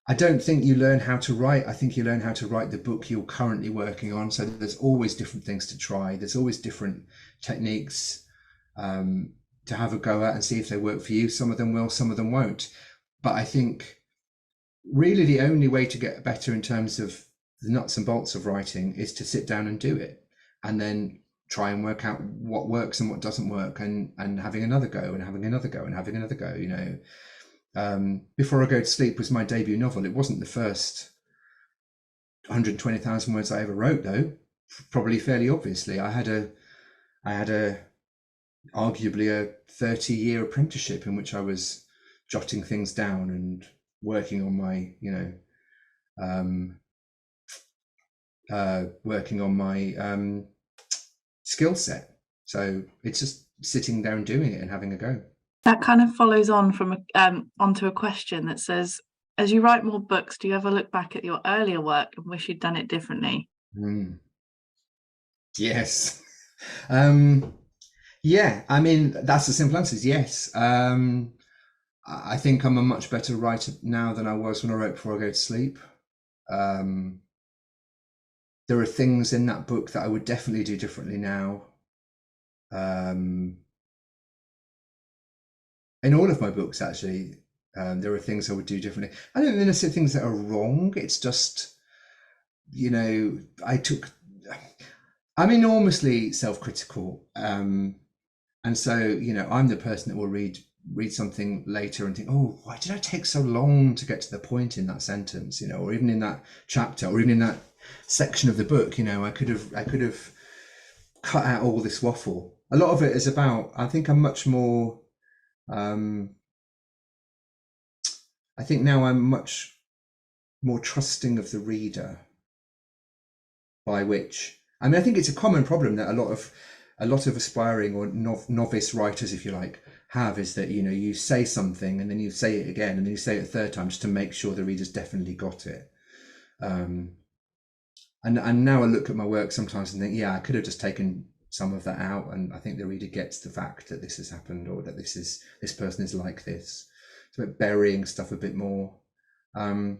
I don't think you learn how to write. I think you learn how to write the book you're currently working on. So there's always different things to try. There's always different techniques to have a go at and see if they work for you. Some of them will, some of them won't. But I think really the only way to get better in terms of the nuts and bolts of writing is to sit down and do it, and then try and work out what works and what doesn't work, and having another go and having another go and having another go. Before I Go to Sleep was my debut novel. It wasn't the first 120,000 words I ever wrote, though. Probably fairly obviously. I had arguably a 30-year apprenticeship in which I was jotting things down and working on my, skill set. So it's just sitting down, doing it, and having a go. That kind of follows on from onto a question that says, as you write more books, do you ever look back at your earlier work and wish you'd done it differently? Yes. Yeah, that's the simple answer, is yes. I think I'm a much better writer now than I was when I wrote Before I Go to Sleep. There are things in that book that I would definitely do differently now. In all of my books, actually, there are things I would do differently. I don't think necessarily things that are wrong. It's just, I'm enormously self-critical. And so, I'm the person that will read something later and think, oh, why did I take so long to get to the point in that sentence, or even in that chapter, or even in that section of the book, I could have cut out all this waffle. A lot of it is about, I think I'm much more, I think now I'm much more trusting of the reader, by which, I think it's a common problem that a lot of aspiring or novice writers, if you like, have, is that, you say something and then you say it again and then you say it a third time just to make sure the reader's definitely got it. And now I look at my work sometimes and think, yeah, I could have just taken some of that out, and I think the reader gets the fact that this has happened, or that this person is like this. It's about burying stuff a bit more. I don't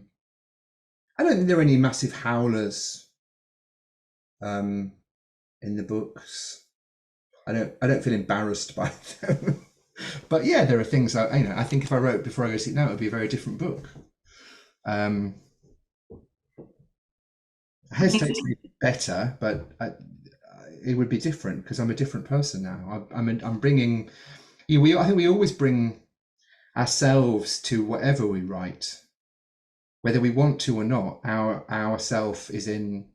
think there are any massive howlers in the books. I don't feel embarrassed by them. But yeah, there are things I think if I wrote Before I Go to Sleep now, it would be a very different book. I hesitate to be better, but it would be different because I'm a different person now. I'm bringing. I think we always bring ourselves to whatever we write, whether we want to or not. Our self is in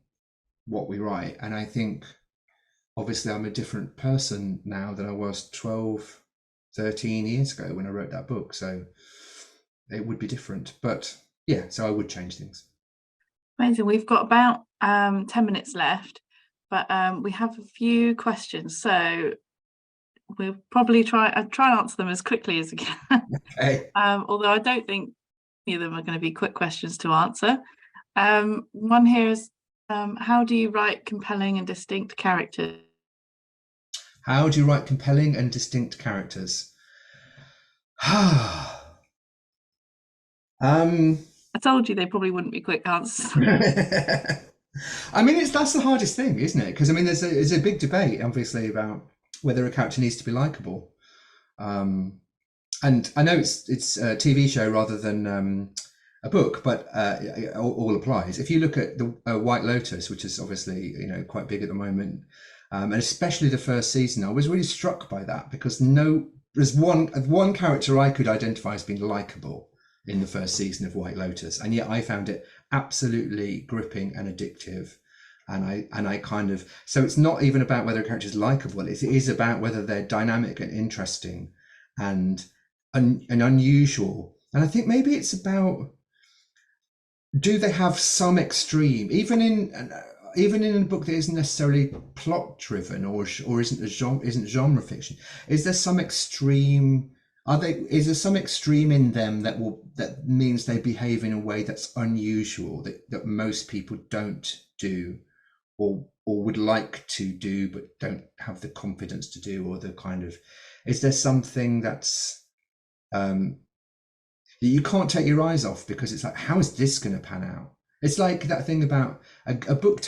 what we write, and I think obviously I'm a different person now than I was 12, 13 years ago when I wrote that book. So it would be different, but yeah, so I would change things. Amazing. We've got about 10 minutes left, but we have a few questions, so we'll probably try and answer them as quickly as we can. Okay. Although I don't think any of them are going to be quick questions to answer. One here is, how do you write compelling and distinct characters? How do you write compelling and distinct characters? I told you they probably wouldn't be quick answers. I mean, that's the hardest thing, isn't it? Because I mean, there's a big debate, obviously, about whether a character needs to be likable. And I know it's a TV show rather than a book, but it all applies. If you look at the White Lotus, which is obviously quite big at the moment, and especially the first season, I was really struck by that because there's one character I could identify as being likable in the first season of White Lotus, and yet I found it absolutely gripping and addictive. And I kind of, so it's not even about whether a character is likable, it is about whether they're dynamic and interesting and unusual. And I think maybe it's about, do they have some extreme, even in a book that isn't necessarily plot driven or isn't genre fiction, is there some extreme, is there some extreme in them that means they behave in a way that's unusual, that most people don't do or would like to do but don't have the confidence to do, or the kind of, is there something that's you can't take your eyes off because it's like, how is this going to pan out? It's like that thing about a book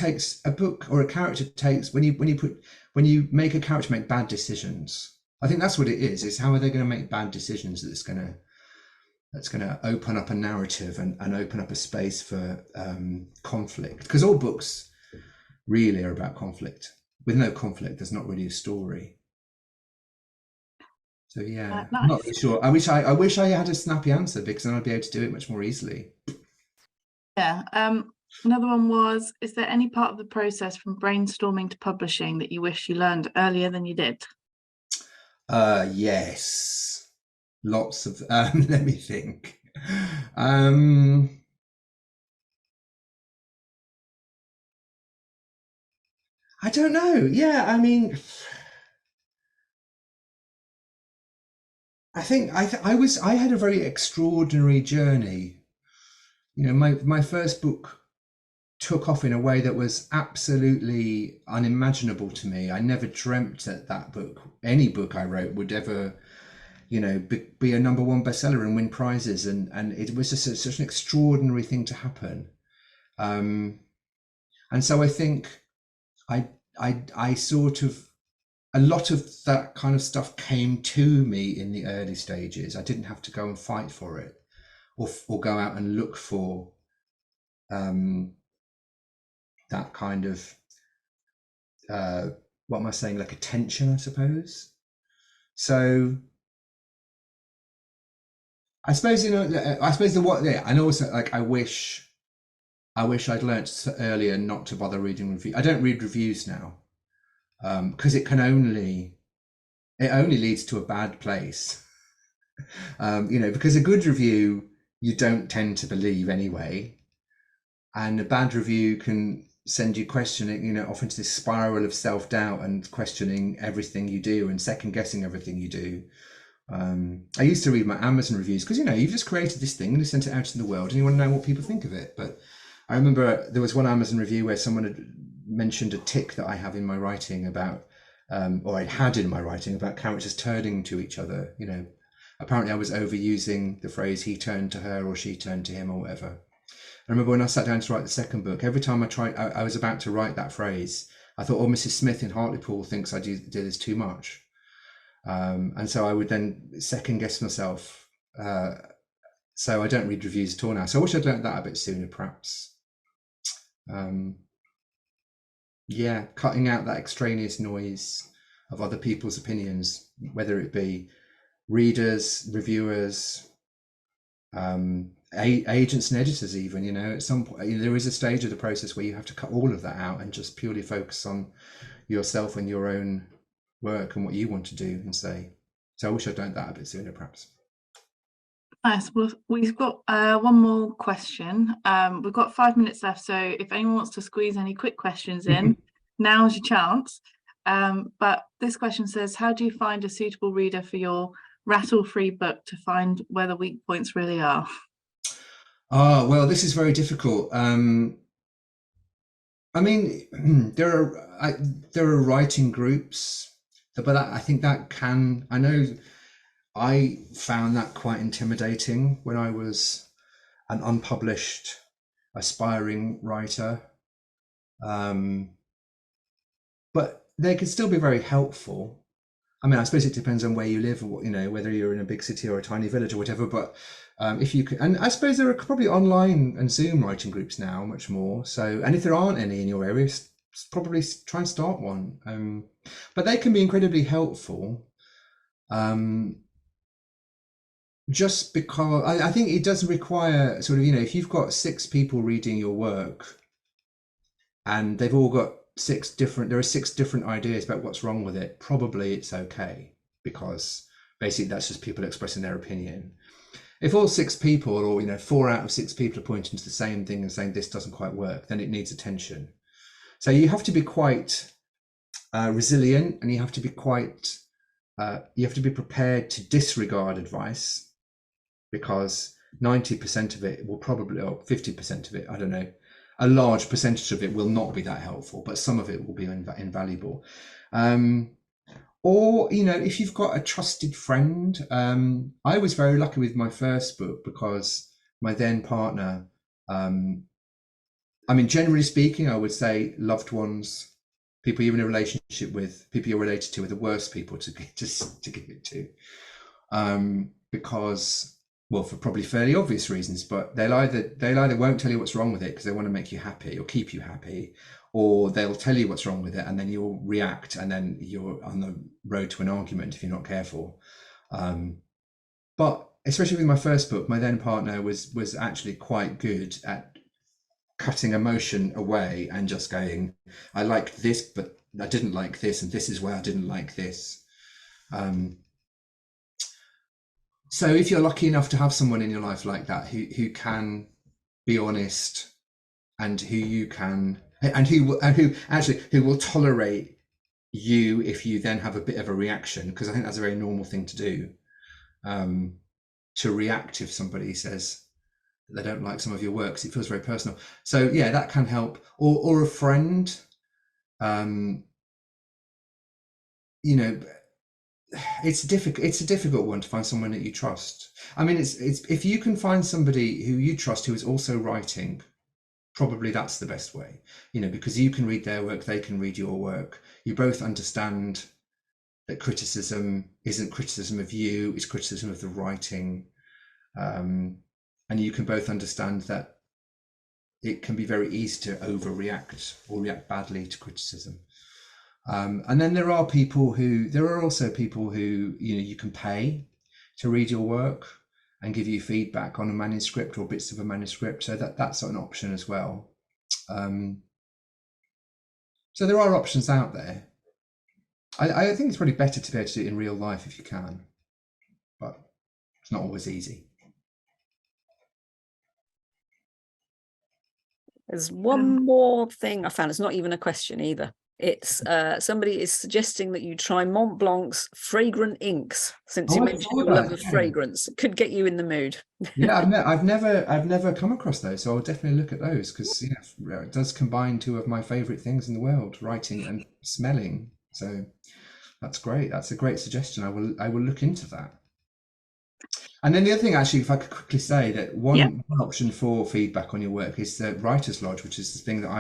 or a character takes, when you make a character make bad decisions. I think that's what it is how are they going to make bad decisions that's going to open up a narrative and open up a space for conflict, because all books really are about conflict. With no conflict, there's not really a story. So yeah, nice. I'm not really sure. I wish I had a snappy answer, because then I'd be able to do it much more easily. Yeah. Another one was, is there any part of the process from brainstorming to publishing that you wish you learned earlier than you did? Yes. Lots of let me think. I don't know. Yeah, I mean, I think I had a very extraordinary journey. My first book took off in a way that was absolutely unimaginable to me. I never dreamt that any book I wrote, would ever, be a #1 bestseller and win prizes, and it was just such an extraordinary thing to happen. And so I think I sort of, a lot of that kind of stuff came to me in the early stages. I didn't have to go and fight for it, or go out and look for that kind of what am I saying, like attention, I suppose. So I suppose and also, like, I wish I'd learnt earlier not to bother reading reviews. I don't read reviews now, because it only leads to a bad place. Because a good review you don't tend to believe anyway, and a bad review can send you questioning, off into this spiral of self-doubt and questioning everything you do and second guessing everything you do. I used to read my Amazon reviews because you've just created this thing and you sent it out in the world and you want to know what people think of it. But I remember there was one Amazon review where someone had mentioned a tick that I have in my writing about, or I had in my writing about characters turning to each other. Apparently I was overusing the phrase "he turned to her" or "she turned to him" or whatever. I remember when I sat down to write the second book, every time I was about to write that phrase, I thought, oh, Mrs. Smith in Hartlepool thinks I do this too much. And so I would then second guess myself. So I don't read reviews at all now. So I wish I'd learned that a bit sooner, perhaps. Yeah, cutting out that extraneous noise of other people's opinions, whether it be readers, reviewers, agents and editors even, at some point there is a stage of the process where you have to cut all of that out and just purely focus on yourself and your own work and what you want to do and say. So I wish I'd done that a bit sooner, perhaps. Nice. Well, we've got one more question. We've got 5 minutes left, so if anyone wants to squeeze any quick questions in, now's your chance. But this question says, how do you find a suitable reader for your rattle-free book to find where the weak points really are? Well, this is very difficult. I mean, there are writing groups, but I think I know I found that quite intimidating when I was an unpublished aspiring writer. But they can still be very helpful. I mean, I suppose it depends on where you live, or, you know, whether you're in a big city or a tiny village or whatever. But if you can, and I suppose there are probably online and Zoom writing groups now, much more. So, and if there aren't any in your area, probably try and start one. But they can be incredibly helpful. Just because I think it does require sort of, you know, if you've got 6 people reading your work and they've all got there are 6 different ideas about what's wrong with it, probably it's okay, because basically that's just people expressing their opinion. If all 6 people, or, you know, 4 out of 6 people are pointing to the same thing and saying this doesn't quite work, then it needs attention. So you have to be quite resilient, and you have to be prepared to disregard advice, because 90% of it will probably, or 50% of it, I don't know, a large percentage of it will not be that helpful, but some of it will be invaluable. Or, you know, if you've got a trusted friend, I was very lucky with my first book, because my then partner, I mean, generally speaking, I would say loved ones, people you're in a relationship with, people you're related to, are the worst people to give it to, because, well, for probably fairly obvious reasons, but they'll either won't tell you what's wrong with it because they want to make you happy or keep you happy, or they'll tell you what's wrong with it and then you'll react, and then you're on the road to an argument if you're not careful. But especially with my first book, my then partner was actually quite good at cutting emotion away and just going, I liked this, but I didn't like this, and this is why I didn't like this. So if you're lucky enough to have someone in your life like that, who can be honest, and who will tolerate you if you then have a bit of a reaction, because I think that's a very normal thing to do, to react if somebody says they don't like some of your works. It feels very personal. So yeah, that can help. Or a friend, you know, it's a difficult one to find someone that you trust. I mean, it's if you can find somebody who you trust who is also writing, probably that's the best way, you know, because you can read their work, they can read your work, you both understand that criticism isn't criticism of you, it's criticism of the writing, and you can both understand that it can be very easy to overreact or react badly to criticism. And then there are also people who, you know, you can pay to read your work and give you feedback on a manuscript or bits of a manuscript. So that's an option as well. So there are options out there. I think it's probably better to be able to do it in real life if you can, but it's not always easy. There's one more thing I found. It's not even a question either. It's somebody is suggesting that you try Mont Blanc's Fragrant inks, since you mentioned your love of fragrance. It could get you in the mood. Yeah, I've never come across those, so I'll definitely look at those, because yeah, it does combine 2 of my favorite things in the world, writing and smelling. So that's great. That's a great suggestion. I will look into that. And then the other thing, actually, if I could quickly say that one option for feedback on your work is the Writer's Lodge, which is the thing that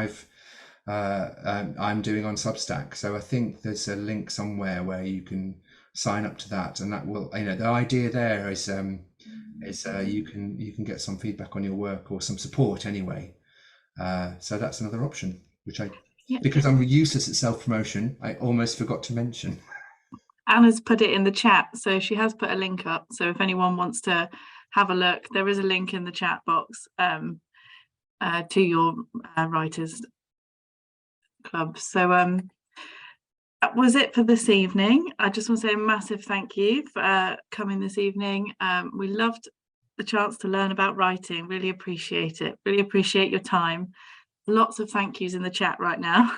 I'm doing on Substack. So I think there's a link somewhere where you can sign up to that, and that will, you know, the idea there is you can get some feedback on your work, or some support anyway. So that's another option, which because I'm useless at self-promotion, I almost forgot to mention. Anna's put it in the chat, so she has put a link up. So if anyone wants to have a look, there is a link in the chat box to your Writers Club. So that was it for this evening. I just want to say a massive thank you for coming this evening. We loved the chance to learn about writing. Really appreciate it. Really appreciate your time. Lots of thank yous in the chat right now.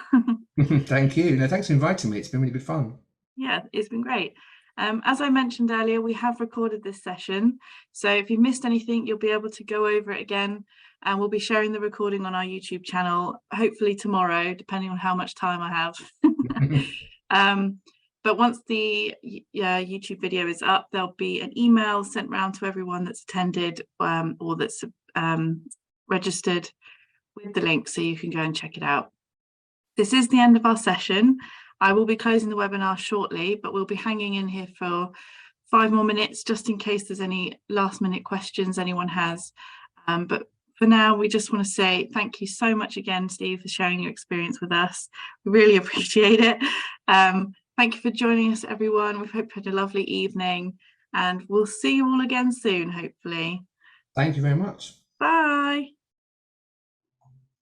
Thank you. No, thanks for inviting me. It's been really good fun. Yeah, it's been great. As I mentioned earlier, we have recorded this session, so if you missed anything, you'll be able to go over it again, and we'll be sharing the recording on our YouTube channel, hopefully tomorrow, depending on how much time I have. But once the YouTube video is up, there'll be an email sent round to everyone that's attended or that's registered with the link so you can go and check it out. This is the end of our session. I will be closing the webinar shortly, but we'll be hanging in here for 5 more minutes just in case there's any last minute questions anyone has. But for now, we just want to say thank you so much again, Steve, for sharing your experience with us. We really appreciate it. Thank you for joining us, everyone. We hope you had a lovely evening, and we'll see you all again soon, hopefully. Thank you very much. Bye.